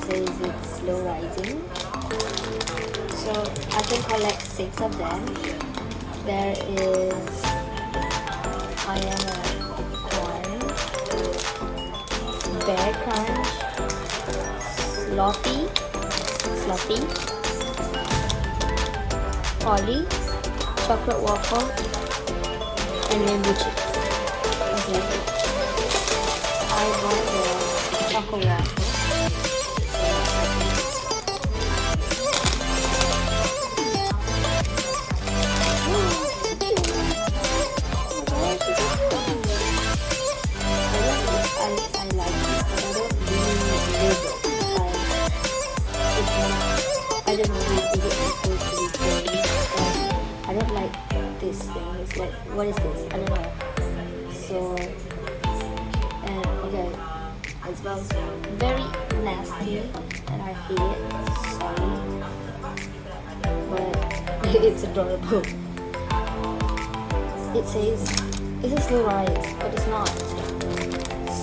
says it's slow rising. So I can collect 6 of them. There is I am a corn, bear crunch, sloppy, Polly, chocolate waffle, and rainbow chips. Okay. I got the chocolate waffle. I don't know if it's supposed to be good. I don't like this thing. It's like, what is this? I don't know. So, and okay, it smells very nasty, and I hate it. Sorry, but it's adorable. It says it's a slow rise, but it's not.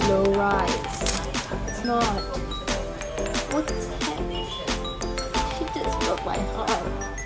Slow rise. It's not. What the heck? She just broke my heart.